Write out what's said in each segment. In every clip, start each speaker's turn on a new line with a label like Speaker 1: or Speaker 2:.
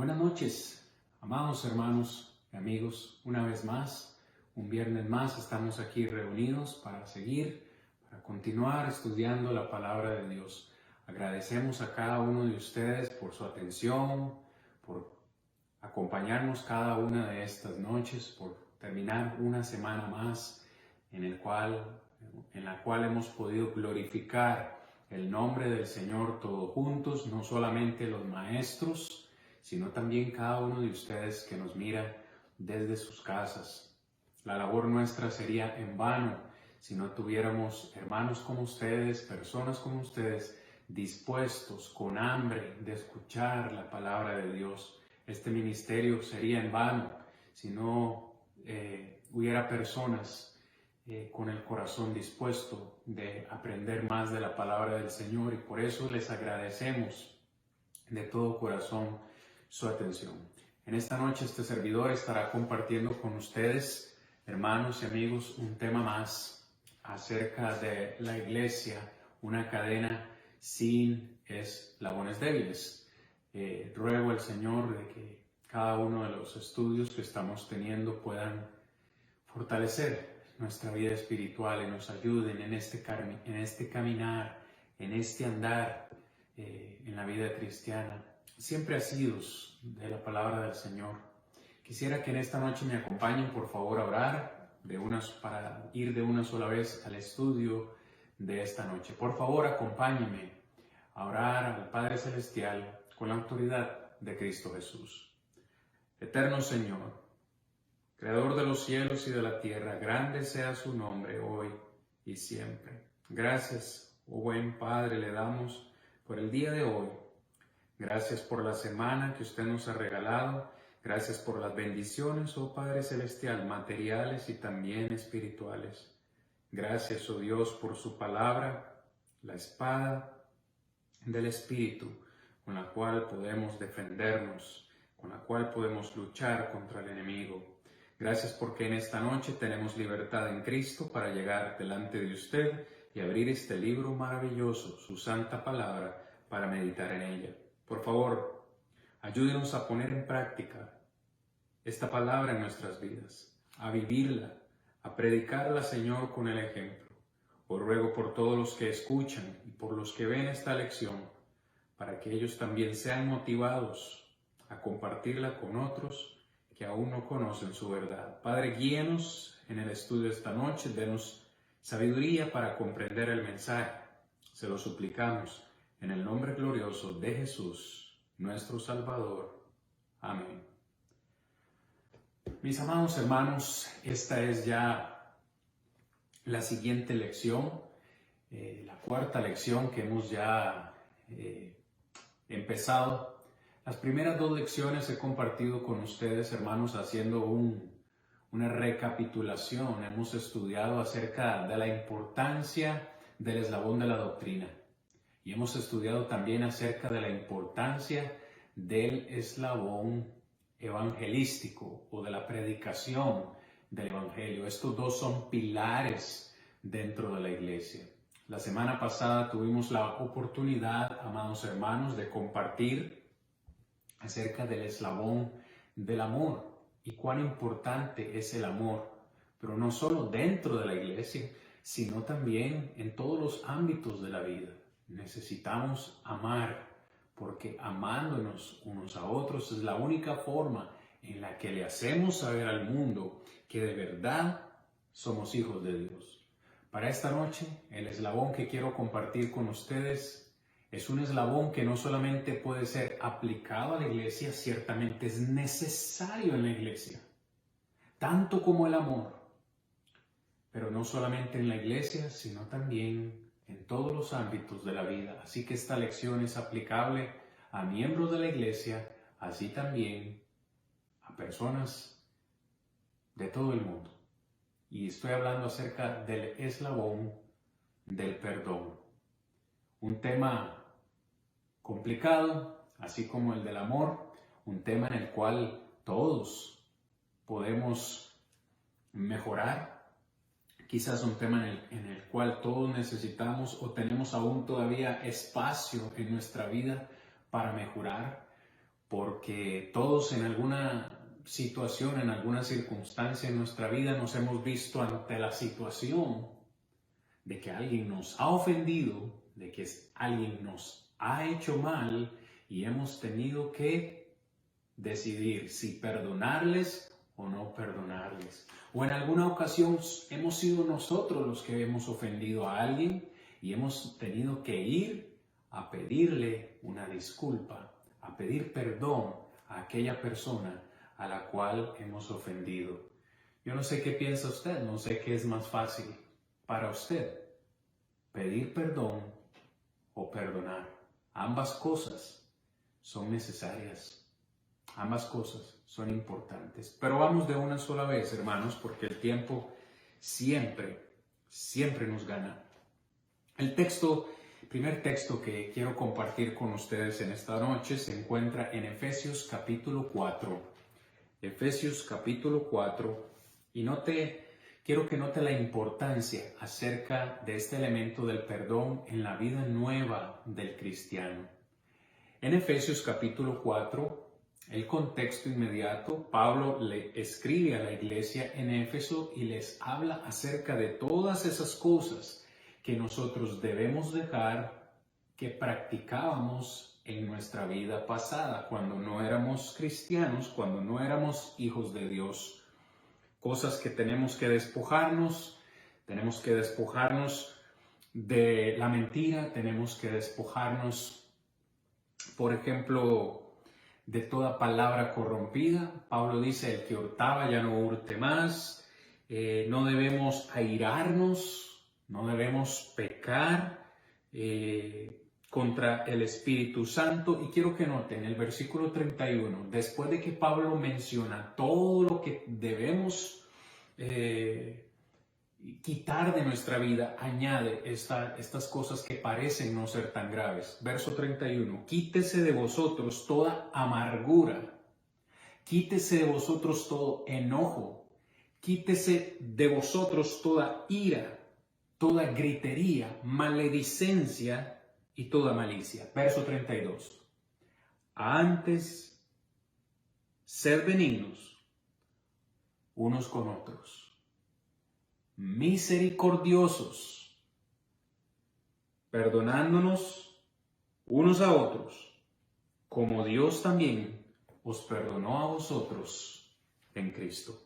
Speaker 1: Buenas noches, amados hermanos y amigos. Una vez más, un viernes más, estamos aquí reunidos para continuar estudiando la palabra de Dios. Agradecemos a cada uno de ustedes por su atención, por acompañarnos cada una de estas noches, por terminar una semana más en la cual hemos podido glorificar el nombre del Señor todos juntos, no solamente los maestros, sino también cada uno de ustedes que nos mira desde sus casas. La labor nuestra sería en vano si no tuviéramos hermanos como ustedes, personas como ustedes, dispuestos, con hambre de escuchar la palabra de Dios. Este ministerio sería en vano si no hubiera personas con el corazón dispuesto de aprender más de la palabra del Señor, y por eso les agradecemos de todo corazón su atención. En esta noche este servidor estará compartiendo con ustedes, hermanos y amigos, un tema más acerca de la iglesia, una cadena sin eslabones débiles. Ruego al Señor de que cada uno de los estudios que estamos teniendo puedan fortalecer nuestra vida espiritual y nos ayuden en este caminar, en este andar en la vida cristiana, siempre asidos de la palabra del Señor. Quisiera que en esta noche me acompañen, por favor, a orar para ir de una sola vez al estudio de esta noche. Por favor, acompáñenme a orar al Padre Celestial con la autoridad de Cristo Jesús. Eterno Señor, Creador de los cielos y de la tierra, grande sea su nombre hoy y siempre. Gracias, oh buen Padre, le damos por el día de hoy. Gracias por la semana que usted nos ha regalado. Gracias por las bendiciones, oh Padre Celestial, materiales y también espirituales. Gracias, oh Dios, por su palabra, la espada del Espíritu, con la cual podemos defendernos, con la cual podemos luchar contra el enemigo. Gracias porque en esta noche tenemos libertad en Cristo para llegar delante de usted y abrir este libro maravilloso, su santa palabra, para meditar en ella. Por favor, ayúdenos a poner en práctica esta palabra en nuestras vidas, a vivirla, a predicarla, Señor, con el ejemplo. Os ruego por todos los que escuchan y por los que ven esta lección, para que ellos también sean motivados a compartirla con otros que aún no conocen su verdad. Padre, guíenos en el estudio de esta noche, denos sabiduría para comprender el mensaje. Se lo suplicamos en el nombre glorioso de Jesús, nuestro Salvador. Amén. Mis amados hermanos, esta es ya la siguiente lección, la cuarta lección que hemos ya empezado. Las primeras dos lecciones he compartido con ustedes, hermanos, haciendo una recapitulación. Hemos estudiado acerca de la importancia del eslabón de la doctrina. Y hemos estudiado también acerca de la importancia del eslabón evangelístico o de la predicación del evangelio. Estos dos son pilares dentro de la iglesia. La semana pasada tuvimos la oportunidad, amados hermanos, de compartir acerca del eslabón del amor y cuán importante es el amor, pero no solo dentro de la iglesia, sino también en todos los ámbitos de la vida. Necesitamos amar, porque amándonos unos a otros es la única forma en la que le hacemos saber al mundo que de verdad somos hijos de Dios. Para esta noche, el eslabón que quiero compartir con ustedes es un eslabón que no solamente puede ser aplicado a la iglesia, ciertamente es necesario en la iglesia, tanto como el amor, pero no solamente en la iglesia, sino también en todos los ámbitos de la vida. Así que esta lección es aplicable a miembros de la iglesia, así también a personas de todo el mundo. Y estoy hablando acerca del eslabón del perdón. Un tema complicado, así como el del amor, un tema en el cual todos podemos mejorar, quizás un tema en el cual todos necesitamos o tenemos aún todavía espacio en nuestra vida para mejorar, porque todos en alguna situación, en alguna circunstancia en nuestra vida nos hemos visto ante la situación de que alguien nos ha ofendido, de que alguien nos ha hecho mal y hemos tenido que decidir si perdonarles o no perdonarles. O en alguna ocasión hemos sido nosotros los que hemos ofendido a alguien y hemos tenido que ir a pedirle una disculpa, a pedir perdón a aquella persona a la cual hemos ofendido. Yo no sé qué piensa usted, no sé qué es más fácil para usted, pedir perdón o perdonar. Ambas cosas son necesarias. Ambas cosas son importantes. Pero vamos de una sola vez, hermanos, porque el tiempo siempre nos gana. El primer texto que quiero compartir con ustedes en esta noche se encuentra en Efesios capítulo 4. Efesios capítulo 4. Y quiero que note la importancia acerca de este elemento del perdón en la vida nueva del cristiano. En Efesios capítulo 4, el contexto inmediato, Pablo le escribe a la iglesia en Éfeso y les habla acerca de todas esas cosas que nosotros debemos dejar que practicábamos en nuestra vida pasada, cuando no éramos cristianos, cuando no éramos hijos de Dios. Cosas que tenemos que despojarnos de la mentira, tenemos que despojarnos, por ejemplo, de toda palabra corrompida. Pablo dice, el que hurtaba ya no hurte más. No debemos airarnos, no debemos pecar contra el Espíritu Santo. Y quiero que noten el versículo 31, después de que Pablo menciona todo lo que debemos quitar de nuestra vida, añade estas cosas que parecen no ser tan graves. Verso 31, quítese de vosotros toda amargura, quítese de vosotros todo enojo, quítese de vosotros toda ira, toda gritería, maledicencia y toda malicia. Verso 32, antes, sed benignos unos con otros, misericordiosos, perdonándonos unos a otros, como Dios también os perdonó a vosotros en Cristo.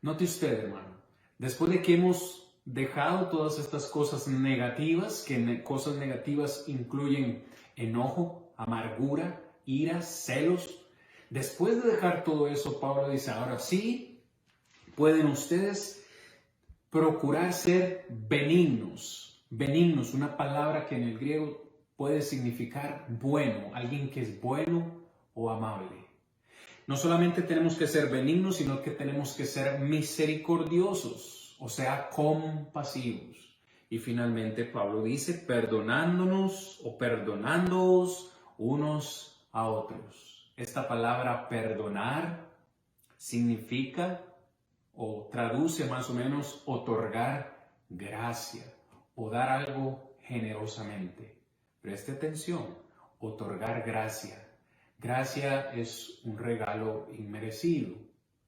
Speaker 1: Note usted, hermano, después de que hemos dejado todas estas cosas negativas, cosas negativas incluyen enojo, amargura, ira, celos, después de dejar todo eso, Pablo dice, ahora sí, pueden ustedes procurar ser benignos. Benignos, una palabra que en el griego puede significar bueno, alguien que es bueno o amable. No solamente tenemos que ser benignos, sino que tenemos que ser misericordiosos, o sea, compasivos. Y finalmente Pablo dice, perdonándonos o perdonándoos unos a otros. Esta palabra perdonar significa o traduce más o menos otorgar gracia o dar algo generosamente. Preste atención, otorgar gracia. Gracia es un regalo inmerecido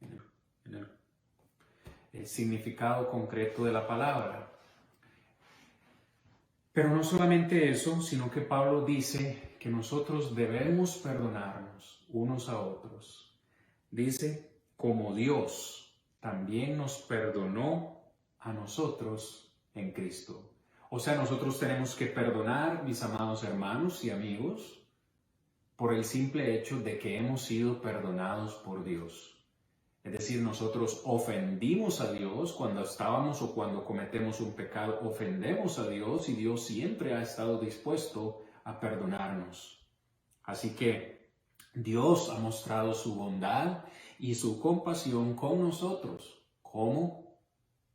Speaker 1: en el significado concreto de la palabra. Pero no solamente eso, sino que Pablo dice que nosotros debemos perdonarnos unos a otros. Dice, como Dios también nos perdonó a nosotros en Cristo. O sea, nosotros tenemos que perdonar, mis amados hermanos y amigos, por el simple hecho de que hemos sido perdonados por Dios. Es decir, nosotros ofendimos a Dios cuando estábamos o cuando cometemos un pecado, ofendemos a Dios y Dios siempre ha estado dispuesto a perdonarnos. Así que Dios ha mostrado su bondad y su compasión con nosotros. ¿Cómo?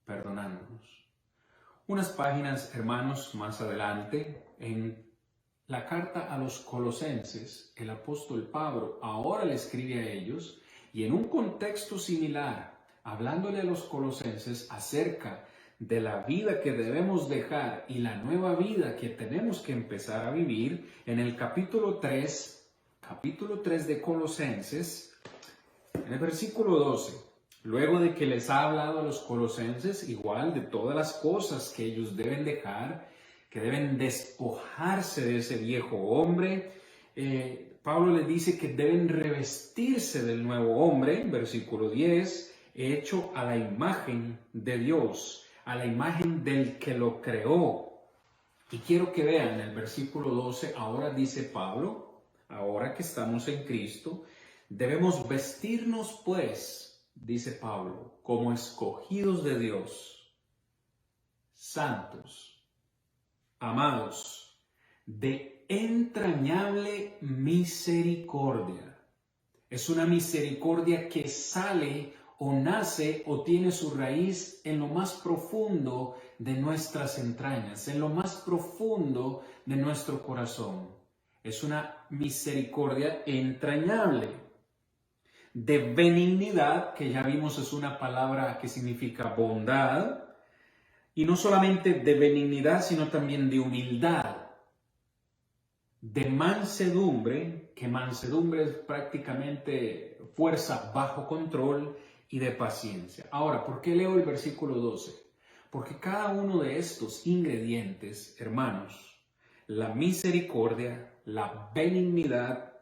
Speaker 1: Perdonándonos. Unas páginas, hermanos, más adelante, en la carta a los Colosenses, el apóstol Pablo ahora le escribe a ellos y en un contexto similar, hablándole a los colosenses acerca de la vida que debemos dejar y la nueva vida que tenemos que empezar a vivir, en el capítulo 3, capítulo 3 de Colosenses, en el versículo 12. Luego de que les ha hablado a los colosenses igual de todas las cosas que ellos deben dejar, que deben despojarse de ese viejo hombre, Pablo les dice que deben revestirse del nuevo hombre, versículo 10, hecho a la imagen de Dios, a la imagen del que lo creó. Y quiero que vean el versículo 12, ahora dice Pablo, ahora que estamos en Cristo, debemos vestirnos pues, dice Pablo, como escogidos de Dios, santos, amados, de entrañable misericordia. Es una misericordia que sale o nace o tiene su raíz en lo más profundo de nuestras entrañas, en lo más profundo de nuestro corazón. Es una misericordia entrañable. De benignidad, que ya vimos es una palabra que significa bondad, y no solamente de benignidad, sino también de humildad. De mansedumbre, que mansedumbre es prácticamente fuerza bajo control, y de paciencia. Ahora, ¿por qué leo el versículo 12? Porque cada uno de estos ingredientes, hermanos, la misericordia, la benignidad,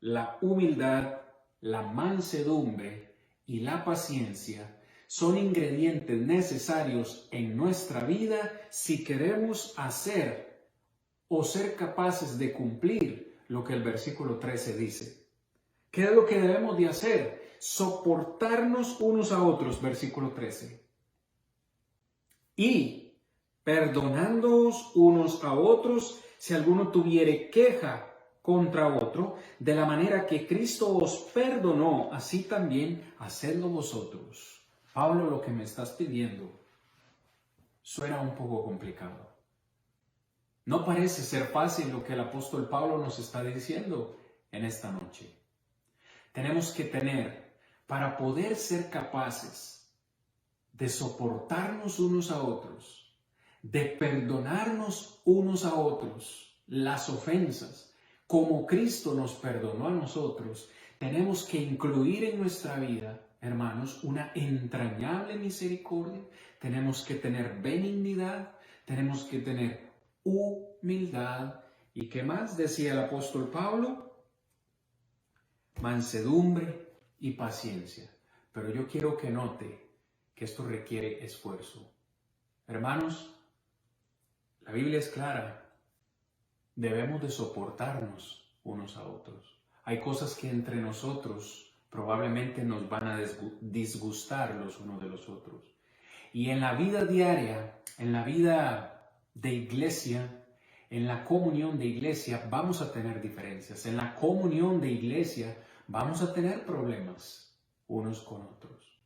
Speaker 1: la humildad, la mansedumbre y la paciencia, son ingredientes necesarios en nuestra vida si queremos hacer o ser capaces de cumplir lo que el versículo 13 dice. ¿Qué es lo que debemos de hacer? Soportarnos unos a otros, versículo 13. Y perdonándoos unos a otros, si alguno tuviere queja contra otro, de la manera que Cristo os perdonó, así también hacedlo vosotros. Pablo, lo que me estás pidiendo suena un poco complicado. No parece ser fácil lo que el apóstol Pablo nos está diciendo en esta noche. Tenemos que tener, para poder ser capaces de soportarnos unos a otros, de perdonarnos unos a otros las ofensas, como Cristo nos perdonó a nosotros, tenemos que incluir en nuestra vida, hermanos, una entrañable misericordia, tenemos que tener benignidad, tenemos que tener humildad. ¿Y qué más decía el apóstol Pablo? Mansedumbre y paciencia. Pero yo quiero que note que esto requiere esfuerzo. Hermanos, la Biblia es clara. Debemos de soportarnos unos a otros. Hay cosas que entre nosotros probablemente nos van a disgustar los unos de los otros. Y en la vida diaria, en la vida de iglesia, en la comunión de iglesia vamos a tener diferencias. En la comunión de iglesia vamos a tener problemas unos con otros.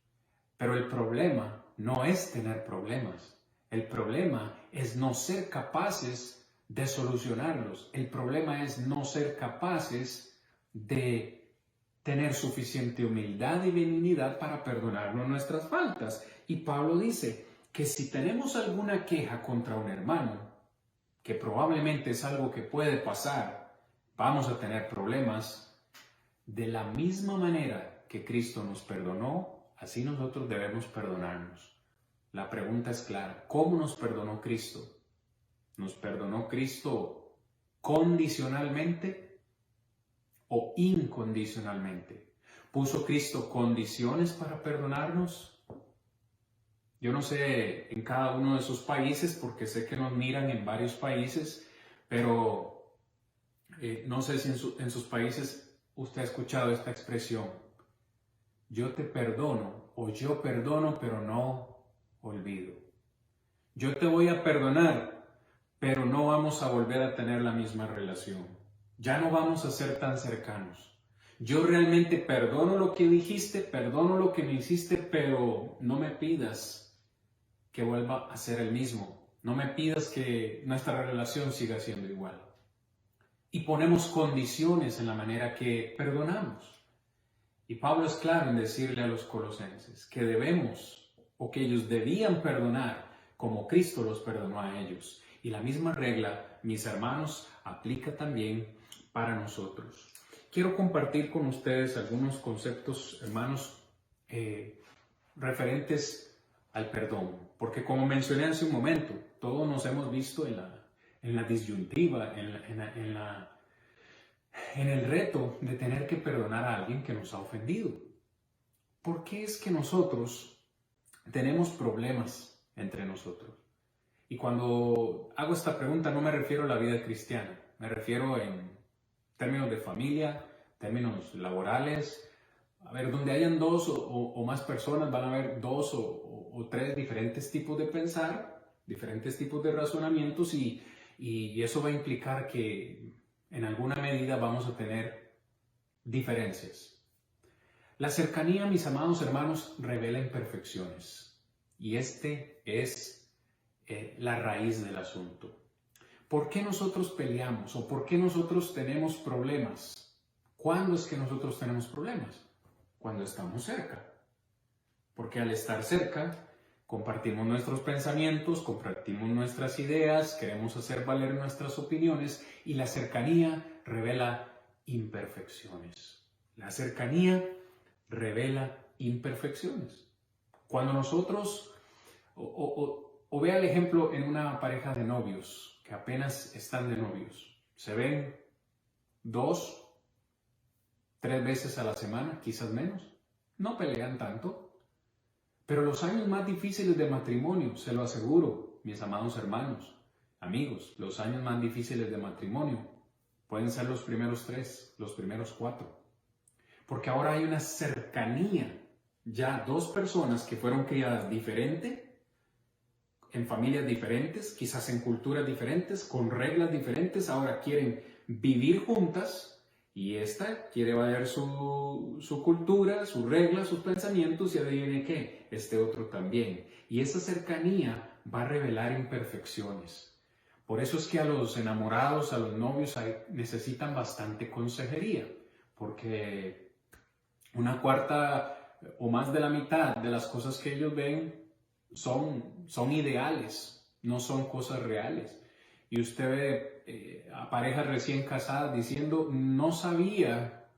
Speaker 1: Pero el problema no es tener problemas. El problema es no ser capaces de solucionarlos. El problema es no ser capaces de tener suficiente humildad y benignidad para perdonarnos nuestras faltas. Y Pablo dice que si tenemos alguna queja contra un hermano, que probablemente es algo que puede pasar, vamos a tener problemas. De la misma manera que Cristo nos perdonó, así nosotros debemos perdonarnos. La pregunta es clara, ¿cómo nos perdonó Cristo? ¿Nos perdonó Cristo condicionalmente o incondicionalmente? ¿Puso Cristo condiciones para perdonarnos? Yo no sé en cada uno de esos países, porque sé que nos miran en varios países, pero no sé si en sus países usted ha escuchado esta expresión. Yo te perdono, o yo perdono, pero no olvido. Yo te voy a perdonar, pero no vamos a volver a tener la misma relación. Ya no vamos a ser tan cercanos. Yo realmente perdono lo que dijiste, perdono lo que me hiciste, pero no me pidas que vuelva a ser el mismo. No me pidas que nuestra relación siga siendo igual. Y ponemos condiciones en la manera que perdonamos. Y Pablo es claro en decirle a los colosenses que debemos, o que ellos debían perdonar como Cristo los perdonó a ellos. Y la misma regla, mis hermanos, aplica también para nosotros. quiero compartir con ustedes algunos conceptos, hermanos, referentes al perdón. Porque como mencioné hace un momento, todos nos hemos visto en la disyuntiva, en el reto de tener que perdonar a alguien que nos ha ofendido. ¿Por qué es que nosotros tenemos problemas entre nosotros? Y cuando hago esta pregunta no me refiero a la vida cristiana, me refiero en términos de familia, términos laborales. A ver, donde hayan dos o más personas van a haber dos o tres diferentes tipos de pensar, diferentes tipos de razonamientos y eso va a implicar que en alguna medida vamos a tener diferencias. La cercanía, mis amados hermanos, revela imperfecciones y este es la raíz del asunto. ¿Por qué nosotros peleamos o por qué nosotros tenemos problemas? ¿Cuándo es que nosotros tenemos problemas? Cuando estamos cerca. Porque al estar cerca, compartimos nuestros pensamientos, compartimos nuestras ideas, queremos hacer valer nuestras opiniones y la cercanía revela imperfecciones. La cercanía revela imperfecciones. Cuando nosotros, o vea el ejemplo en una pareja de novios que apenas están de novios, se ven 2, 3 veces a la semana, quizás menos, no pelean tanto, pero los años más difíciles de matrimonio, se lo aseguro, mis amados hermanos, amigos, los años más difíciles de matrimonio pueden ser los primeros 3, los primeros 4, porque ahora hay una cercanía, ya dos personas que fueron criadas diferente, en familias diferentes, quizás en culturas diferentes, con reglas diferentes, ahora quieren vivir juntas y esta quiere valer su cultura, sus reglas, sus pensamientos y adivine qué, este otro también. Y esa cercanía va a revelar imperfecciones. Por eso es que a los enamorados, a los novios necesitan bastante consejería, porque una cuarta o más de la mitad de las cosas que ellos ven son ideales, no son cosas reales. Y usted ve a parejas recién casadas diciendo, no sabía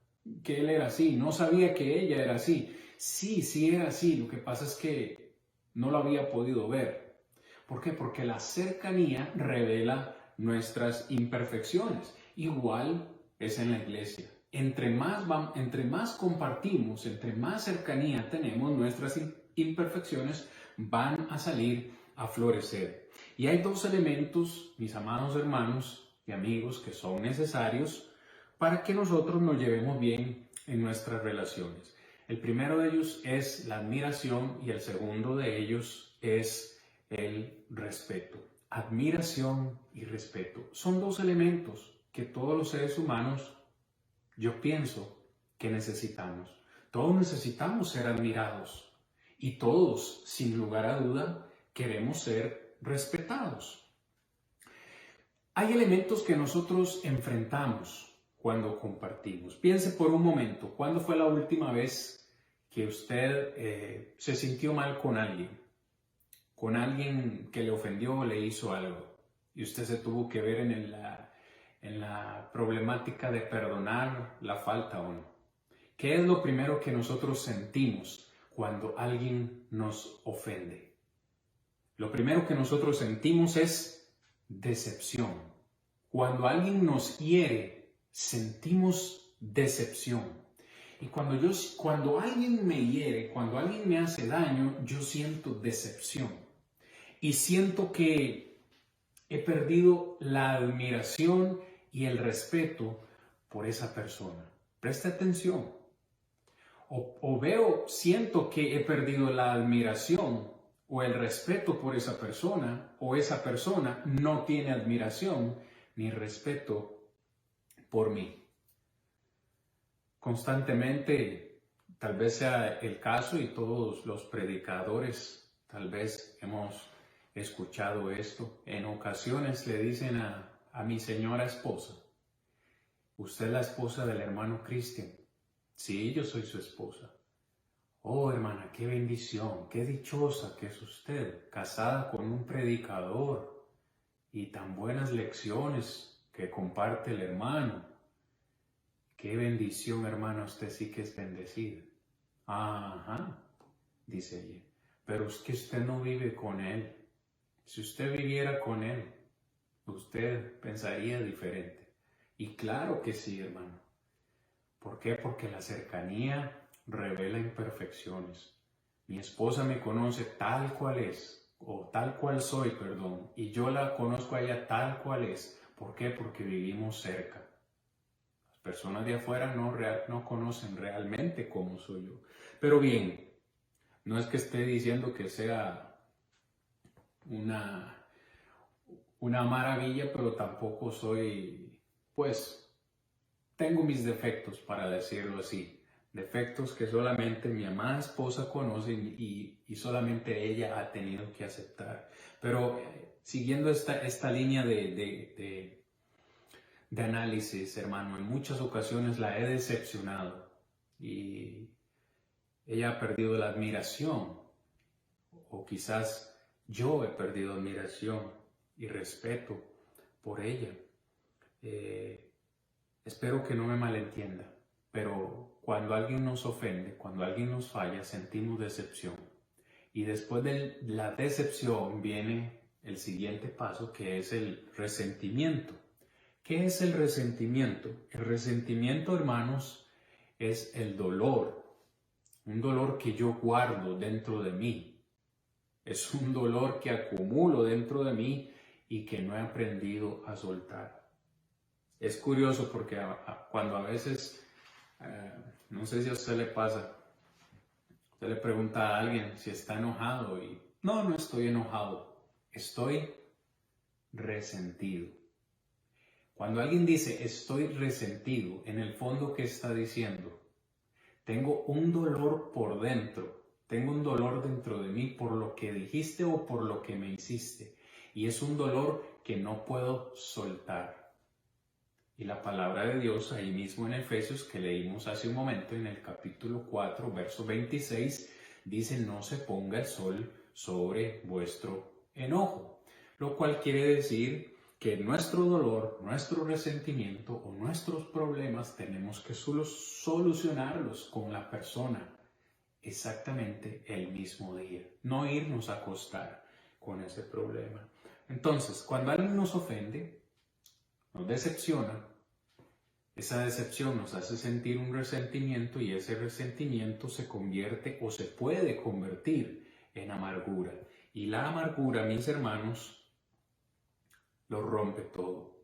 Speaker 1: que él era así, no sabía que ella era así. Sí, sí era así, lo que pasa es que no lo había podido ver. ¿Por qué? Porque la cercanía revela nuestras imperfecciones. Igual es en la iglesia. Entre más compartimos, entre más cercanía tenemos, nuestras imperfecciones van a salir a florecer. Y hay dos elementos, mis amados hermanos y amigos, que son necesarios para que nosotros nos llevemos bien en nuestras relaciones. El primero de ellos es la admiración y el segundo de ellos es el respeto. Admiración y respeto son dos elementos que todos los seres humanos, yo pienso, que necesitamos. Todos necesitamos ser admirados. Y todos, sin lugar a duda, queremos ser respetados. Hay elementos que nosotros enfrentamos cuando compartimos. Piense por un momento, ¿cuándo fue la última vez que usted se sintió mal con alguien? Con alguien que le ofendió o le hizo algo. Y usted se tuvo que ver en la problemática de perdonar la falta o no. ¿Qué es lo primero que nosotros sentimos cuando alguien nos ofende? Lo primero que nosotros sentimos es decepción. Cuando alguien nos hiere, sentimos decepción. Y cuando alguien me hiere, cuando alguien me hace daño, yo siento decepción. Y siento que he perdido la admiración y el respeto por esa persona. Preste atención. Siento que he perdido la admiración o el respeto por esa persona, o esa persona no tiene admiración ni respeto por mí. Constantemente, tal vez sea el caso y todos los predicadores tal vez hemos escuchado esto. En ocasiones le dicen a mi señora esposa, usted es la esposa del hermano Cristian. Sí, yo soy su esposa. Oh, hermana, qué bendición, qué dichosa que es usted, casada con un predicador y tan buenas lecciones que comparte el hermano. Qué bendición, hermano, usted sí que es bendecido. Ajá, dice ella, pero es que usted no vive con él. Si usted viviera con él, usted pensaría diferente. Y claro que sí, hermano. ¿Por qué? Porque la cercanía revela imperfecciones. Mi esposa me conoce tal cual es, o tal cual soy, perdón, y yo la conozco a ella tal cual es. ¿Por qué? Porque vivimos cerca. Las personas de afuera no conocen realmente cómo soy yo. Pero bien, no es que esté diciendo que sea una maravilla, pero tampoco soy, pues, tengo mis defectos, para decirlo así. Defectos que solamente mi amada esposa conoce y solamente ella ha tenido que aceptar. Pero siguiendo esta línea de análisis, hermano, en muchas ocasiones la he decepcionado y ella ha perdido la admiración, o quizás yo he perdido admiración y respeto por ella. Espero que no me malentienda, pero cuando alguien nos ofende, cuando alguien nos falla, sentimos decepción. Y después de la decepción viene el siguiente paso, que es el resentimiento. ¿Qué es el resentimiento? El resentimiento, hermanos, es el dolor, un dolor que yo guardo dentro de mí. Es un dolor que acumulo dentro de mí y que no he aprendido a soltar. Es curioso porque cuando a veces, no sé si a usted le pasa, usted le pregunta a alguien si está enojado y no estoy enojado, estoy resentido. Cuando alguien dice estoy resentido, en el fondo, ¿qué está diciendo? Tengo un dolor por dentro, tengo un dolor dentro de mí por lo que dijiste o por lo que me hiciste. Y es un dolor que no puedo soltar. Y la palabra de Dios, ahí mismo en Efesios, que leímos hace un momento, en el capítulo 4, verso 26, dice: no se ponga el sol sobre vuestro enojo. Lo cual quiere decir que nuestro dolor, nuestro resentimiento o nuestros problemas tenemos que solucionarlos con la persona exactamente el mismo día. No irnos a acostar con ese problema. Entonces, cuando alguien nos ofende, nos decepciona, esa decepción nos hace sentir un resentimiento y ese resentimiento se convierte o se puede convertir en amargura. Y la amargura, mis hermanos, lo rompe todo.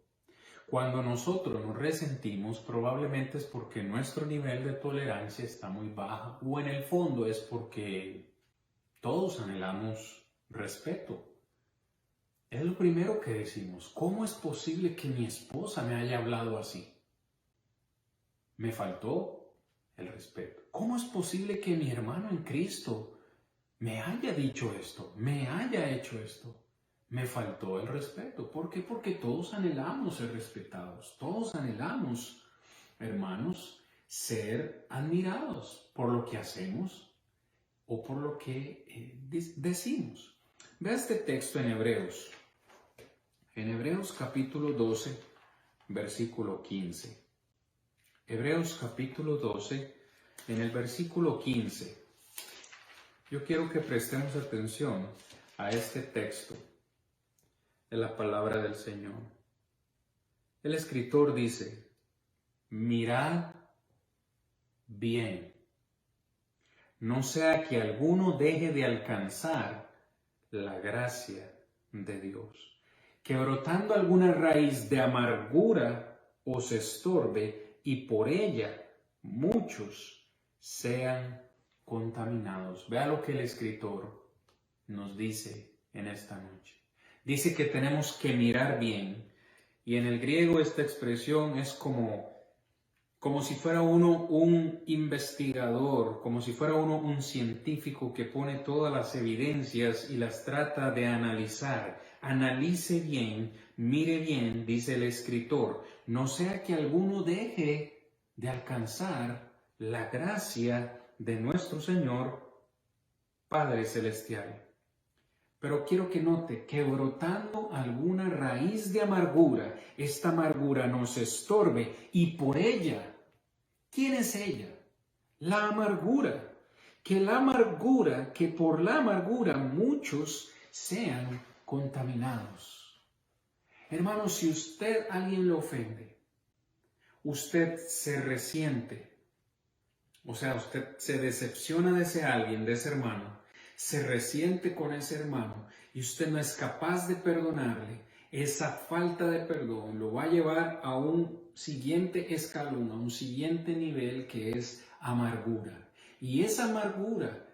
Speaker 1: Cuando nosotros nos resentimos, probablemente es porque nuestro nivel de tolerancia está muy bajo, o en el fondo es porque todos anhelamos respeto. Es lo primero que decimos: ¿cómo es posible que mi esposa me haya hablado así? Me faltó el respeto. ¿Cómo es posible que mi hermano en Cristo me haya dicho esto, me haya hecho esto? Me faltó el respeto. ¿Por qué? Porque todos anhelamos ser respetados. Todos anhelamos, hermanos, ser admirados por lo que hacemos o por lo que decimos. Ve este texto en Hebreos. En Hebreos capítulo 12, versículo 15. Hebreos capítulo 12, en el versículo 15. Yo quiero que prestemos atención a este texto de la palabra del Señor. El escritor dice: mirad bien, no sea que alguno deje de alcanzar la gracia de Dios, que brotando alguna raíz de amargura os estorbe y por ella muchos sean contaminados. Vea lo que el escritor nos dice en esta noche. Dice que tenemos que mirar bien, y en el griego esta expresión es como si fuera uno un investigador, como si fuera uno un científico que pone todas las evidencias y las trata de analizar. Analice bien, mire bien, dice el escritor, no sea que alguno deje de alcanzar la gracia de nuestro Señor Padre Celestial. Pero quiero que note que brotando alguna raíz de amargura, esta amargura nos estorbe y por ella ¿Quién es ella? La amargura. Que por la amargura muchos sean contaminados. Hermanos, si alguien le ofende, usted se resiente, o sea, usted se decepciona de ese alguien, de ese hermano, se resiente con ese hermano y usted no es capaz de perdonarle, esa falta de perdón lo va a llevar a un siguiente escalón, a un siguiente nivel que es amargura. Y esa amargura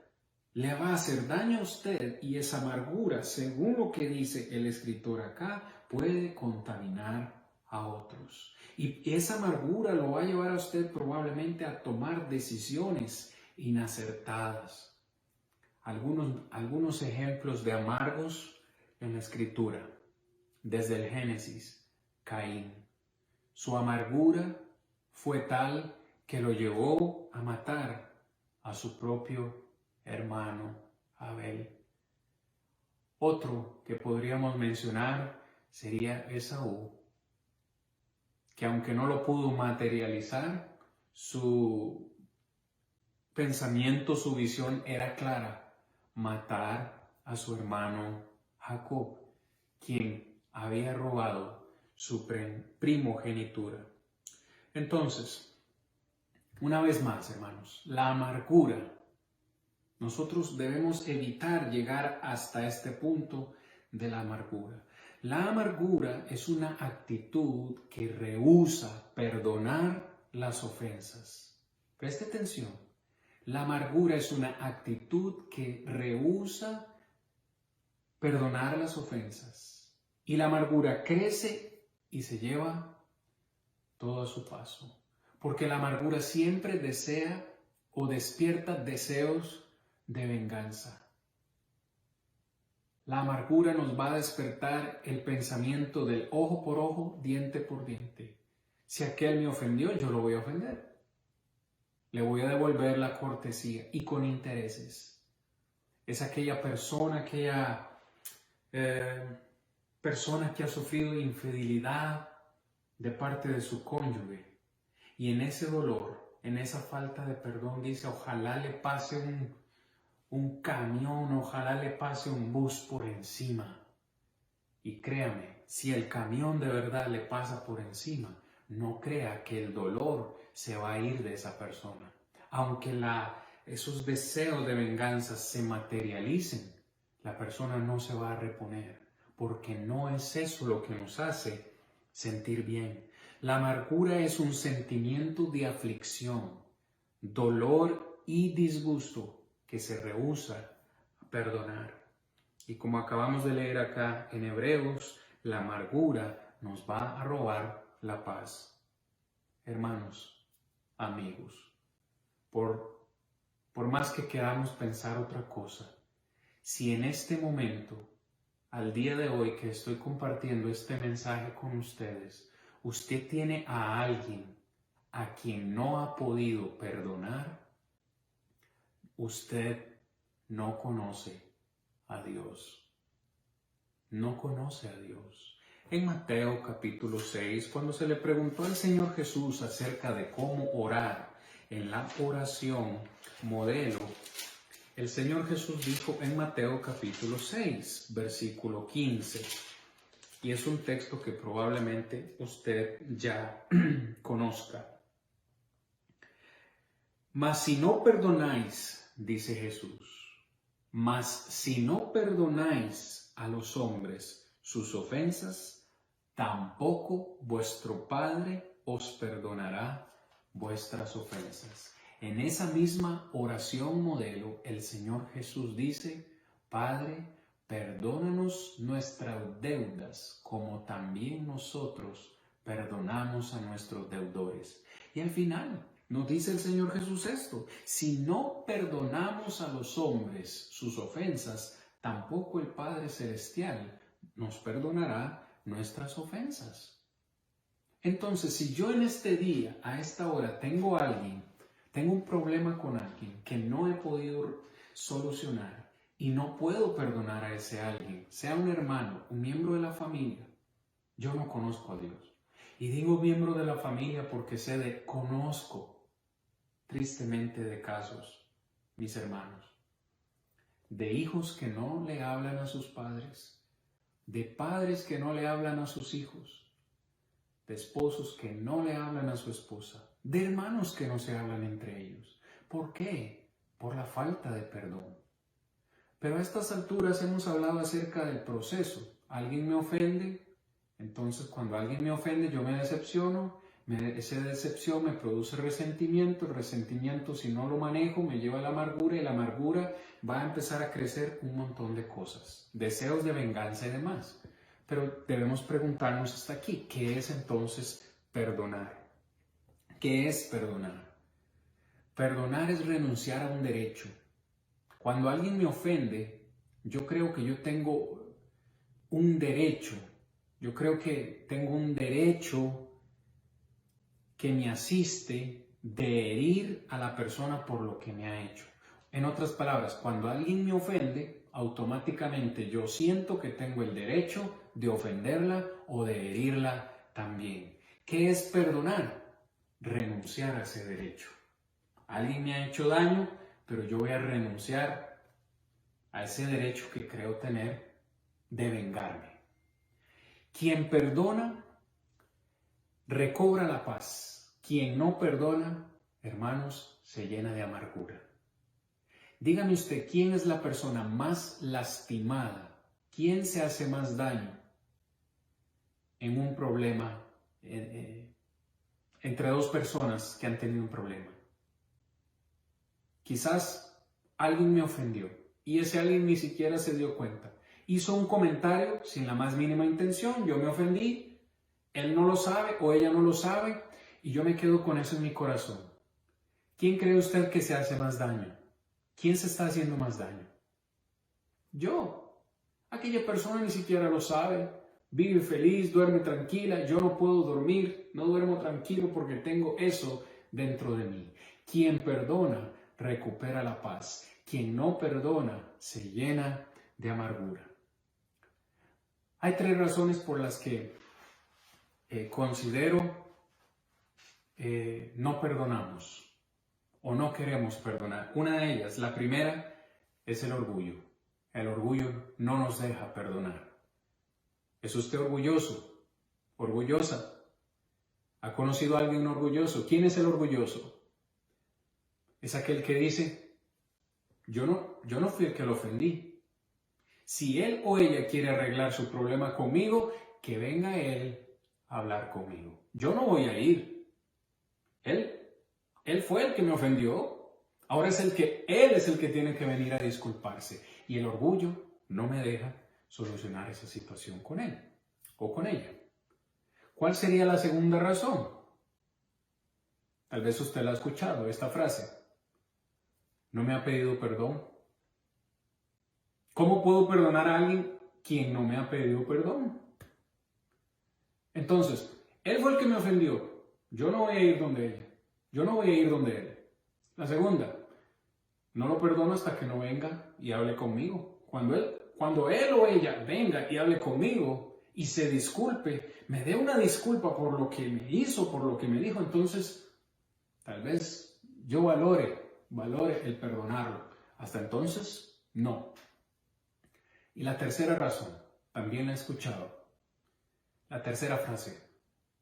Speaker 1: le va a hacer daño a usted y esa amargura, según lo que dice el escritor acá, puede contaminar a otros. Y esa amargura lo va a llevar a usted probablemente a tomar decisiones inacertadas. Algunos ejemplos de amargos en la escritura. Desde el Génesis, Caín. Su amargura fue tal que lo llevó a matar a su propio hermano Abel. Otro que podríamos mencionar sería Esaú, que aunque no lo pudo materializar, su pensamiento, su visión era clara: matar a su hermano Jacob, quien había robado su primogenitura. Entonces, una vez más, hermanos, la amargura. Nosotros debemos evitar llegar hasta este punto de la amargura. La amargura es una actitud que rehúsa perdonar las ofensas. Preste atención. La amargura es una actitud que rehúsa perdonar las ofensas. Y la amargura crece y se lleva todo a su paso. Porque la amargura siempre desea o despierta deseos de venganza. La amargura nos va a despertar el pensamiento del ojo por ojo, diente por diente. Si aquel me ofendió, yo lo voy a ofender. Le voy a devolver la cortesía y con intereses. Es aquella persona que ha sufrido infidelidad de parte de su cónyuge. Y en ese dolor, en esa falta de perdón, dice: ojalá le pase un camión, ojalá le pase un bus por encima. Y créame, si el camión de verdad le pasa por encima, no crea que el dolor se va a ir de esa persona. Aunque esos deseos de venganza se materialicen, la persona no se va a reponer, porque no es eso lo que nos hace sentir bien. La amargura es un sentimiento de aflicción, dolor y disgusto que se rehúsa a perdonar. Y como acabamos de leer acá en Hebreos, la amargura nos va a robar la paz. Hermanos, amigos, por más que queramos pensar otra cosa, si en este momento, al día de hoy que estoy compartiendo este mensaje con ustedes, usted tiene a alguien a quien no ha podido perdonar, usted no conoce a Dios. No conoce a Dios. En Mateo capítulo 6, cuando se le preguntó al Señor Jesús acerca de cómo orar en la oración modelo, el Señor Jesús dijo en Mateo capítulo 6, versículo 15, y es un texto que probablemente usted ya conozca. Mas si no perdonáis, dice Jesús, mas si no perdonáis a los hombres sus ofensas, tampoco vuestro Padre os perdonará vuestras ofensas. En esa misma oración modelo, el Señor Jesús dice: Padre, perdónanos nuestras deudas, como también nosotros perdonamos a nuestros deudores. Y al final nos dice el Señor Jesús esto: si no perdonamos a los hombres sus ofensas, tampoco el Padre Celestial nos perdonará nuestras ofensas. Entonces, si yo en este día, a esta hora, tengo un problema con alguien que no he podido solucionar y no puedo perdonar a ese alguien, sea un hermano, un miembro de la familia, yo no conozco a Dios. Y digo miembro de la familia porque conozco tristemente de casos, mis hermanos, de hijos que no le hablan a sus padres, de padres que no le hablan a sus hijos, de esposos que no le hablan a su esposa, de hermanos que no se hablan entre ellos. ¿Por qué? Por la falta de perdón. Pero a estas alturas hemos hablado acerca del proceso. Alguien me ofende, entonces cuando alguien me ofende yo me decepciono, esa decepción me produce resentimiento, el resentimiento si no lo manejo me lleva a la amargura y la amargura va a empezar a crecer un montón de cosas, deseos de venganza y demás. Pero debemos preguntarnos hasta aquí, ¿qué es entonces perdonar? ¿Qué es perdonar? Perdonar es renunciar a un derecho. Cuando alguien me ofende, yo creo que yo tengo un derecho, yo creo que tengo un derecho que me asiste de herir a la persona por lo que me ha hecho. En otras palabras, cuando alguien me ofende, automáticamente yo siento que tengo el derecho de ofenderla o de herirla también. ¿Qué es perdonar? Renunciar a ese derecho. Alguien me ha hecho daño, pero yo voy a renunciar a ese derecho que creo tener de vengarme. Quien perdona, recobra la paz. Quien no perdona, hermanos, se llena de amargura. Dígame usted, ¿quién es la persona más lastimada? ¿Quién se hace más daño en un problema entre dos personas que han tenido un problema? Quizás alguien me ofendió y ese alguien ni siquiera se dio cuenta. Hizo un comentario sin la más mínima intención, yo me ofendí, él no lo sabe o ella no lo sabe y yo me quedo con eso en mi corazón. ¿Quién cree usted que se hace más daño? ¿Quién se está haciendo más daño? Yo. Aquella persona ni siquiera lo sabe. Vive feliz, duerme tranquila. Yo no puedo dormir, no duermo tranquilo porque tengo eso dentro de mí. Quien perdona, recupera la paz. Quien no perdona, se llena de amargura. Hay 3 razones por las que considero no perdonamos o no queremos perdonar. Una de ellas, la primera, es el orgullo. El orgullo no nos deja perdonar. ¿Es usted orgulloso? ¿Orgullosa? ¿Ha conocido a alguien orgulloso? ¿Quién es el orgulloso? Es aquel que dice, yo no fui el que lo ofendí. Si él o ella quiere arreglar su problema conmigo, que venga él a hablar conmigo. Yo no voy a ir. Él fue el que me ofendió. Ahora él es el que tiene que venir a disculparse. Y el orgullo no me deja solucionar esa situación con él o con ella. ¿Cuál sería la segunda razón? Tal vez usted la ha escuchado, esta frase. No me ha pedido perdón. ¿Cómo puedo perdonar a alguien quien no me ha pedido perdón? Entonces, él fue el que me ofendió. Yo no voy a ir donde ella. Yo no voy a ir donde él. La segunda, no lo perdono hasta que no venga y hable conmigo. Cuando él o ella venga y hable conmigo y se disculpe, me dé una disculpa por lo que me hizo, por lo que me dijo, entonces tal vez yo valore el perdonarlo. Hasta entonces, no. Y la tercera razón, también la he escuchado. La tercera frase,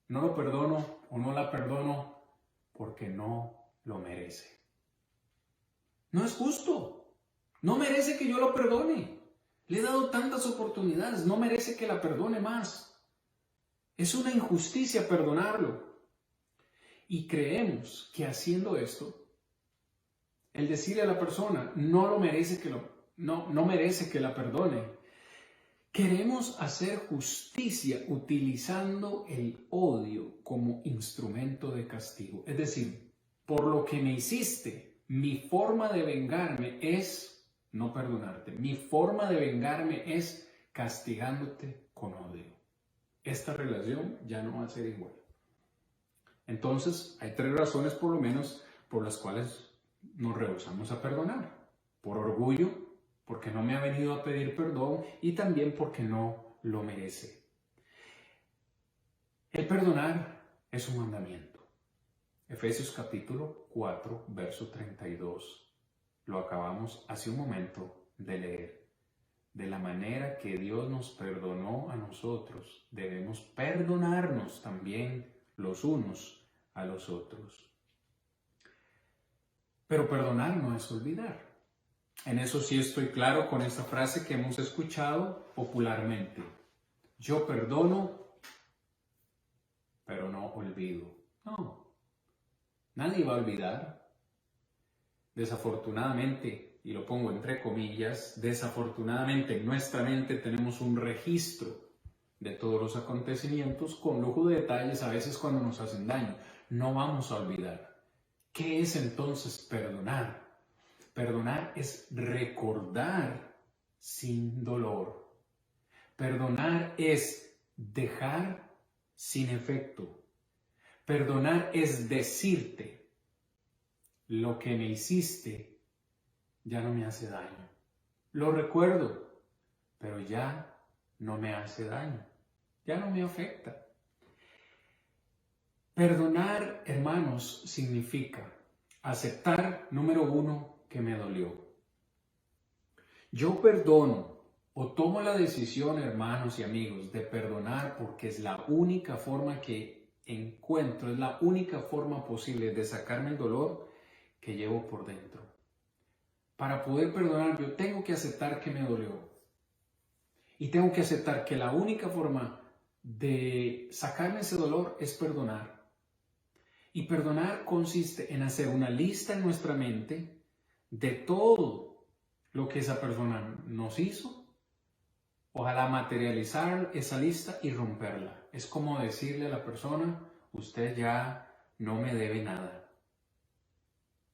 Speaker 1: no lo perdono o no la perdono porque no lo merece. No es justo. No merece que yo lo perdone. Le he dado tantas oportunidades. No merece que la perdone más. Es una injusticia perdonarlo. Y creemos que haciendo esto, el decirle a la persona, no lo merece no merece que la perdone. Queremos hacer justicia utilizando el odio como instrumento de castigo. Es decir, por lo que me hiciste, mi forma de vengarme es no perdonarte. Mi forma de vengarme es castigándote con odio. Esta relación ya no va a ser igual. Entonces, hay 3 razones por lo menos por las cuales nos rehusamos a perdonar. Por orgullo, porque no me ha venido a pedir perdón y también porque no lo merece. El perdonar es un mandamiento. Efesios capítulo 4, verso 32. Lo acabamos hace un momento de leer. De la manera que Dios nos perdonó a nosotros, debemos perdonarnos también los unos a los otros. Pero perdonar no es olvidar. En eso sí estoy claro con esta frase que hemos escuchado popularmente. Yo perdono, pero no olvido. No, nadie va a olvidar. Desafortunadamente, y lo pongo entre comillas, desafortunadamente en nuestra mente tenemos un registro de todos los acontecimientos con lujo de detalles a veces cuando nos hacen daño. No vamos a olvidar. ¿Qué es entonces perdonar? Perdonar es recordar sin dolor. Perdonar es dejar sin efecto. Perdonar es decirte: lo que me hiciste ya no me hace daño. Lo recuerdo, pero ya no me hace daño. Ya no me afecta. Perdonar, hermanos, significa aceptar, número uno, que me dolió. Yo perdono o tomo la decisión, hermanos y amigos, de perdonar porque es la única forma que encuentro, es la única forma posible de sacarme el dolor que llevo por dentro. Para poder perdonar, yo tengo que aceptar que me dolió. Y tengo que aceptar que la única forma de sacarme ese dolor es perdonar. Y perdonar consiste en hacer una lista en nuestra mente de todo lo que esa persona nos hizo. Ojalá materializar esa lista y romperla. Es como decirle a la persona: usted ya no me debe nada.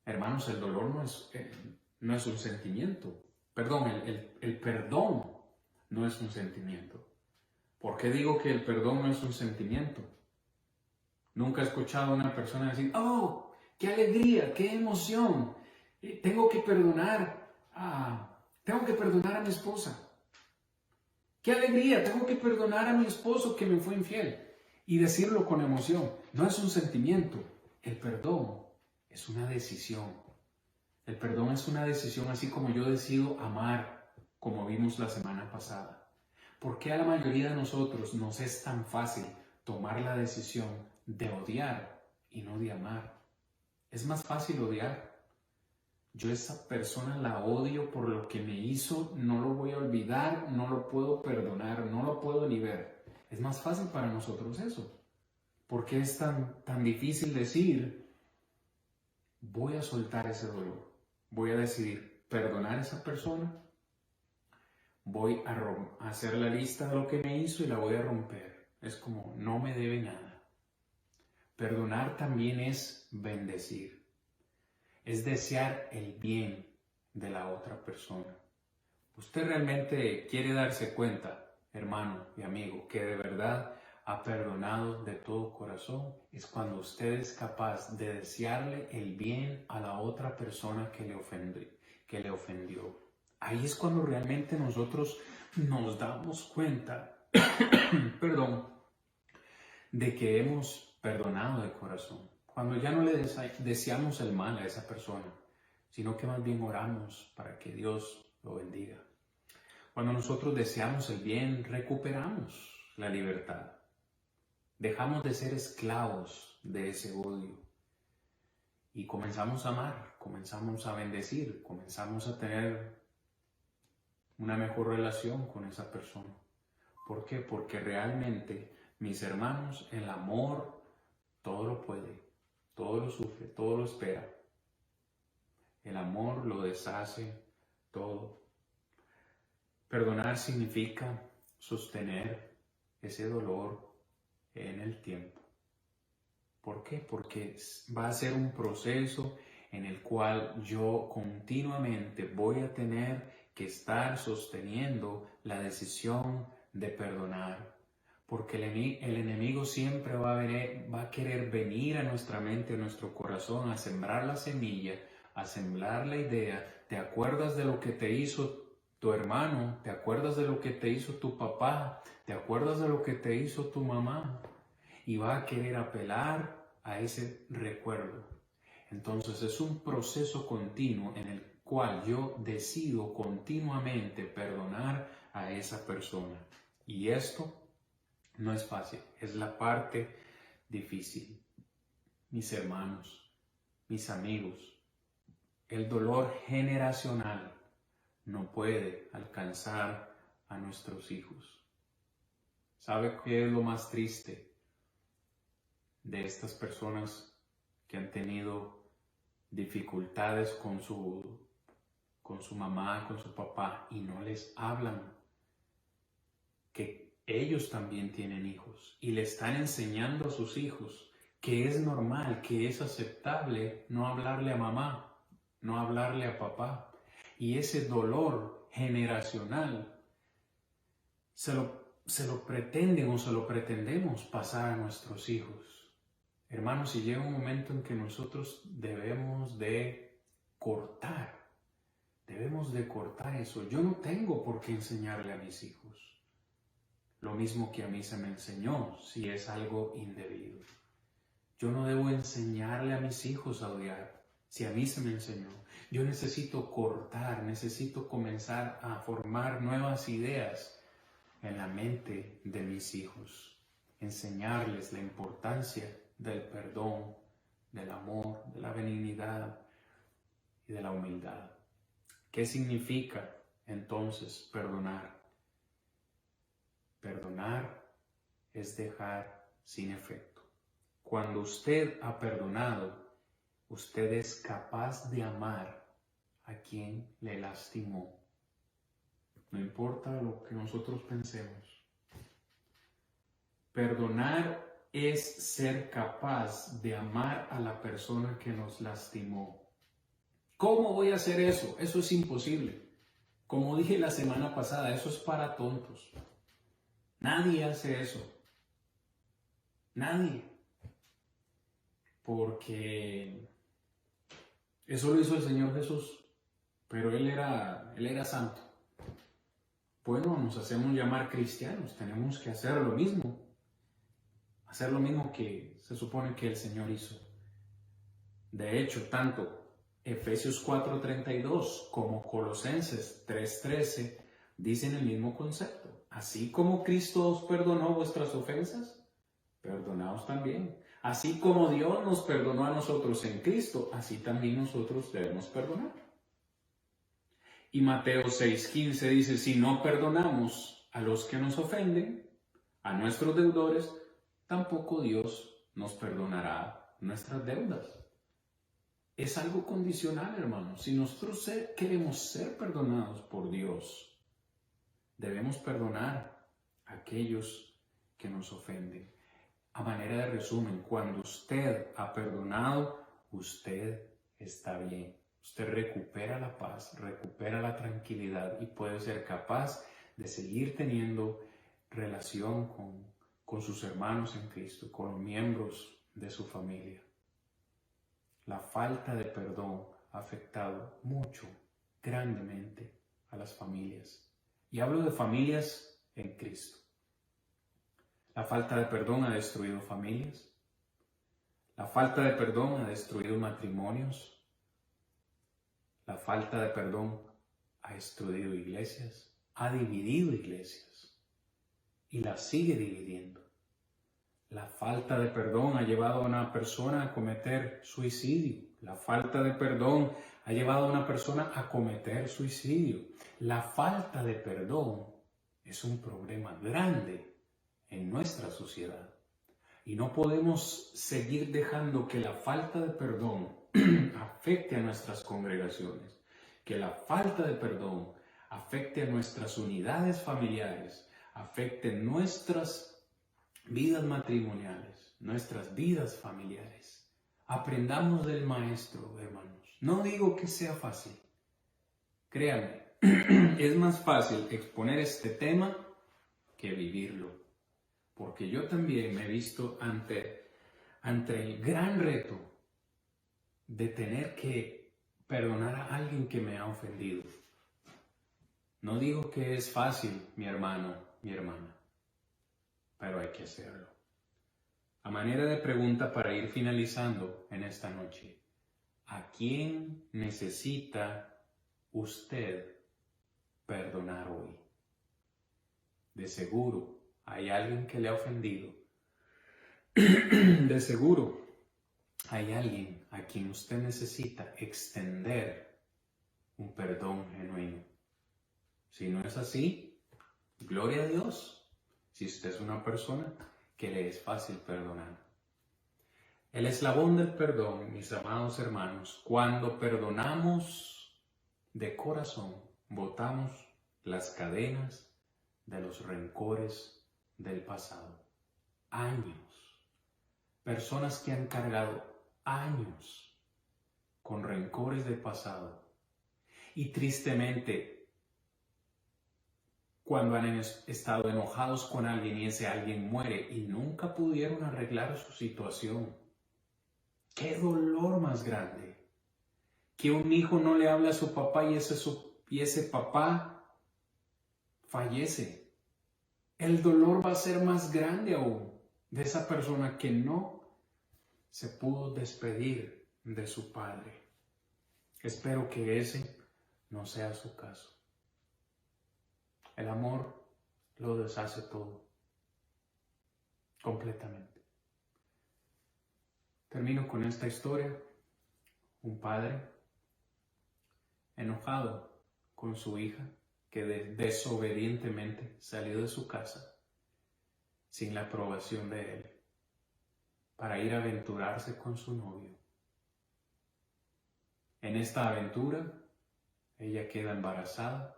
Speaker 1: Hermanos, el dolor no es un sentimiento. Perdón, el perdón no es un sentimiento. ¿Por qué digo que el perdón no es un sentimiento? Nunca he escuchado a una persona decir: ¡oh, qué alegría, qué emoción! Tengo que perdonar a mi esposa. ¡Qué alegría! Tengo que perdonar a mi esposo que me fue infiel. Y decirlo con emoción. No es un sentimiento. El perdón es una decisión. El perdón es una decisión, así como yo decido amar, como vimos la semana pasada. ¿Por qué a la mayoría de nosotros nos es tan fácil tomar la decisión de odiar y no de amar? Es más fácil odiar. Yo a esa persona la odio por lo que me hizo, no lo voy a olvidar, no lo puedo perdonar, no lo puedo ni ver. Es más fácil para nosotros eso. ¿Por qué es tan difícil decir: voy a soltar ese dolor? Voy a decidir perdonar a esa persona, voy a hacer la lista de lo que me hizo y la voy a romper. Es como: no me debe nada. Perdonar también es bendecir. Es desear el bien de la otra persona. Usted realmente quiere darse cuenta, hermano y amigo, que de verdad ha perdonado de todo corazón. Es cuando usted es capaz de desearle el bien a la otra persona que le ofendió. Ahí es cuando realmente nosotros nos damos cuenta, perdón, de que hemos perdonado de corazón. Cuando ya no le deseamos el mal a esa persona, sino que más bien oramos para que Dios lo bendiga. Cuando nosotros deseamos el bien, recuperamos la libertad. Dejamos de ser esclavos de ese odio y comenzamos a amar, comenzamos a bendecir, comenzamos a tener una mejor relación con esa persona. ¿Por qué? Porque realmente, mis hermanos, el amor todo lo puede, todo lo sufre, todo lo espera. El amor lo deshace todo. Perdonar significa sostener ese dolor en el tiempo. ¿Por qué? Porque va a ser un proceso en el cual yo continuamente voy a tener que estar sosteniendo la decisión de perdonar. Porque el enemigo siempre va a querer venir a nuestra mente, a nuestro corazón, a sembrar la semilla, a sembrar la idea. ¿Te acuerdas de lo que te hizo tu hermano? ¿Te acuerdas de lo que te hizo tu papá? ¿Te acuerdas de lo que te hizo tu mamá? Y va a querer apelar a ese recuerdo. Entonces es un proceso continuo en el cual yo decido continuamente perdonar a esa persona. Y esto no es fácil, es la parte difícil. Mis hermanos, mis amigos, el dolor generacional no puede alcanzar a nuestros hijos. ¿Sabe qué es lo más triste de estas personas que han tenido dificultades con su mamá, con su papá y no les hablan? Que ellos también tienen hijos y le están enseñando a sus hijos que es normal, que es aceptable no hablarle a mamá, no hablarle a papá. Y ese dolor generacional se lo pretenden o se lo pretendemos pasar a nuestros hijos. Hermanos, si llega un momento en que nosotros debemos de cortar eso. Yo no tengo por qué enseñarle a mis hijos lo mismo que a mí se me enseñó, si es algo indebido. Yo no debo enseñarle a mis hijos a odiar, si a mí se me enseñó. Yo necesito cortar, necesito comenzar a formar nuevas ideas en la mente de mis hijos. Enseñarles la importancia del perdón, del amor, de la benignidad y de la humildad. ¿Qué significa entonces perdonar? Perdonar es dejar sin efecto. Cuando usted ha perdonado, usted es capaz de amar a quien le lastimó. No importa lo que nosotros pensemos. Perdonar es ser capaz de amar a la persona que nos lastimó. ¿Cómo voy a hacer eso? Eso es imposible. Como dije la semana pasada, eso es para tontos. Nadie hace eso. Nadie. Porque eso lo hizo el Señor Jesús. Pero Él era santo. Bueno, nos hacemos llamar cristianos. Tenemos que hacer lo mismo. Hacer lo mismo que se supone que el Señor hizo. De hecho, tanto Efesios 4:32 como Colosenses 3:13 dicen el mismo concepto. Así como Cristo os perdonó vuestras ofensas, perdonaos también. Así como Dios nos perdonó a nosotros en Cristo, así también nosotros debemos perdonar. Y Mateo 6:15 dice, si no perdonamos a los que nos ofenden, a nuestros deudores, tampoco Dios nos perdonará nuestras deudas. Es algo condicional, hermanos. Si nosotros queremos ser perdonados por Dios, debemos perdonar a aquellos que nos ofenden. A manera de resumen, cuando usted ha perdonado, usted está bien. Usted recupera la paz, recupera la tranquilidad y puede ser capaz de seguir teniendo relación con sus hermanos en Cristo, con miembros de su familia. La falta de perdón ha afectado mucho, grandemente a las familias. Y hablo de familias en Cristo. La falta de perdón ha destruido familias. La falta de perdón ha destruido matrimonios. La falta de perdón ha destruido iglesias, ha dividido iglesias y las sigue dividiendo. La falta de perdón ha llevado a una persona a cometer suicidio. La falta de perdón ha llevado a una persona a cometer suicidio. La falta de perdón es un problema grande en nuestra sociedad. Y no podemos seguir dejando que la falta de perdón afecte a nuestras congregaciones, que la falta de perdón afecte a nuestras unidades familiares, afecte nuestras vidas matrimoniales, nuestras vidas familiares. Aprendamos del Maestro, hermanos. No digo que sea fácil. Créanme, es más fácil exponer este tema que vivirlo. Porque yo también me he visto ante el gran reto de tener que perdonar a alguien que me ha ofendido. No digo que es fácil, mi hermano, mi hermana, pero hay que hacerlo. A manera de pregunta para ir finalizando en esta noche, ¿a quién necesita usted perdonar hoy? De seguro hay alguien que le ha ofendido. De seguro hay alguien a quien usted necesita extender un perdón genuino. Si no es así, gloria a Dios. Si usted es una persona que le es fácil perdonar. El eslabón del perdón, mis amados hermanos, cuando perdonamos de corazón, botamos las cadenas de los rencores del pasado. Años. Personas que han cargado años con rencores del pasado. Y tristemente, cuando han estado enojados con alguien y ese alguien muere y nunca pudieron arreglar su situación. ¡Qué dolor más grande! Que un hijo no le habla a su papá y ese papá fallece. El dolor va a ser más grande aún de esa persona que no se pudo despedir de su padre. Espero que ese no sea su caso. El amor lo deshace todo, completamente. Termino con esta historia. Un padre enojado con su hija que desobedientemente salió de su casa sin la aprobación de él para ir a aventurarse con su novio. En esta aventura, ella queda embarazada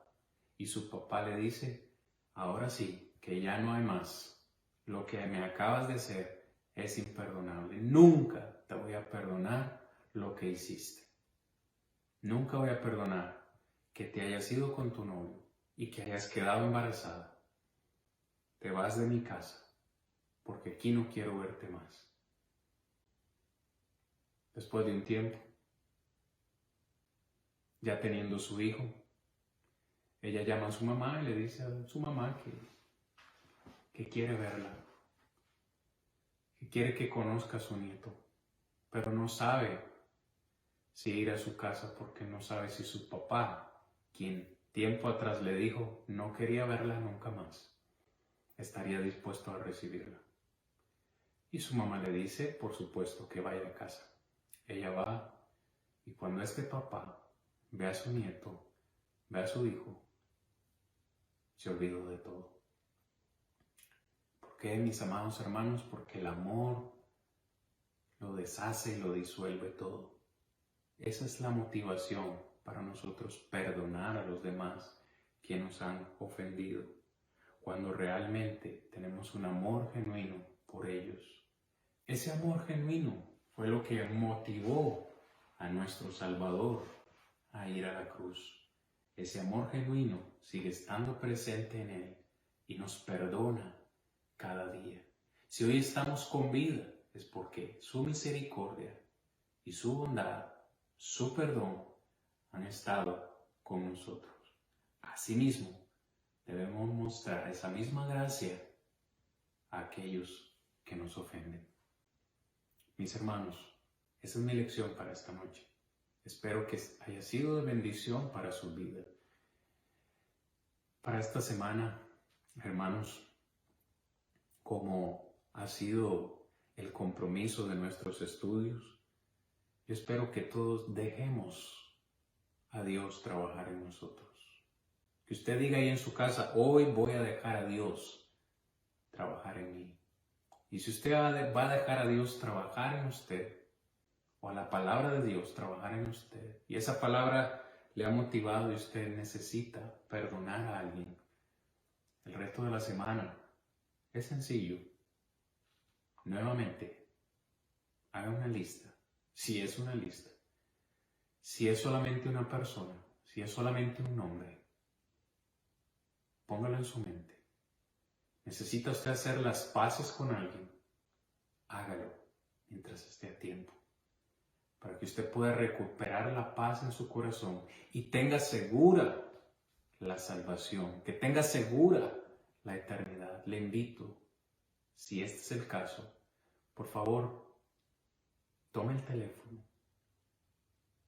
Speaker 1: y su papá le dice, ahora sí, que ya no hay más. Lo que me acabas de hacer es imperdonable. Nunca te voy a perdonar lo que hiciste. Nunca voy a perdonar que te hayas ido con tu novio y que hayas quedado embarazada. Te vas de mi casa porque aquí no quiero verte más. Después de un tiempo, ya teniendo su hijo, ella llama a su mamá y le dice a su mamá que quiere verla, que quiere que conozca a su nieto, pero no sabe si ir a su casa porque no sabe si su papá, quien tiempo atrás le dijo no quería verla nunca más, estaría dispuesto a recibirla. Y su mamá le dice, por supuesto, que vaya a casa. Ella va y cuando este papá ve a su nieto, ve a su hijo, se olvidó de todo. ¿Por qué, mis amados hermanos? Porque el amor lo deshace y lo disuelve todo. Esa es la motivación para nosotros perdonar a los demás que nos han ofendido, cuando realmente tenemos un amor genuino por ellos. Ese amor genuino fue lo que motivó a nuestro Salvador a ir a la cruz. Ese amor genuino sigue estando presente en Él y nos perdona cada día. Si hoy estamos con vida es porque su misericordia y su bondad, su perdón han estado con nosotros. Asimismo, debemos mostrar esa misma gracia a aquellos que nos ofenden. Mis hermanos, esa es mi lección para esta noche. Espero que haya sido de bendición para su vida. Para esta semana, hermanos, como ha sido el compromiso de nuestros estudios, yo espero que todos dejemos a Dios trabajar en nosotros. Que usted diga ahí en su casa, hoy voy a dejar a Dios trabajar en mí. Y si usted va a dejar a Dios trabajar en usted, o a la palabra de Dios trabajar en usted, y esa palabra le ha motivado y usted necesita perdonar a alguien, el resto de la semana es sencillo. Nuevamente, haga una lista. Si es una lista, si es solamente una persona, si es solamente un nombre, póngalo en su mente. ¿Necesita usted hacer las paces con alguien? Hágalo mientras esté a tiempo, para que usted pueda recuperar la paz en su corazón y tenga segura la salvación, que tenga segura la eternidad. Le invito, si este es el caso, por favor, tome el teléfono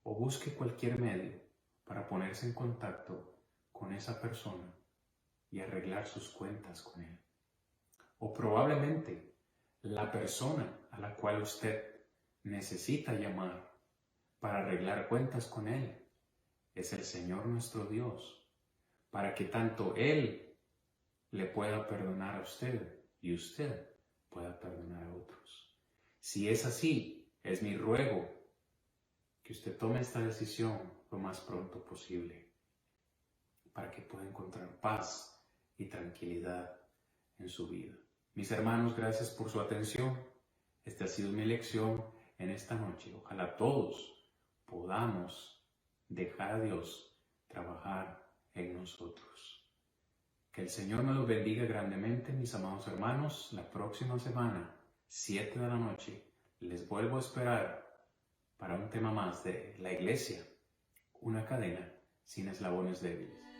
Speaker 1: o busque cualquier medio para ponerse en contacto con esa persona y arreglar sus cuentas con él. O probablemente la persona a la cual usted necesita llamar para arreglar cuentas con él es el Señor nuestro Dios, para que tanto Él le pueda perdonar a usted y usted pueda perdonar a otros. Si es así, es mi ruego que usted tome esta decisión lo más pronto posible para que pueda encontrar paz y tranquilidad en su vida. Mis hermanos, gracias por su atención. Esta ha sido mi lección en esta noche. Ojalá todos podamos dejar a Dios trabajar en nosotros. Que el Señor me los bendiga grandemente, mis amados hermanos. La próxima semana, 7 de la noche, les vuelvo a esperar para un tema más de la iglesia, una cadena sin eslabones débiles.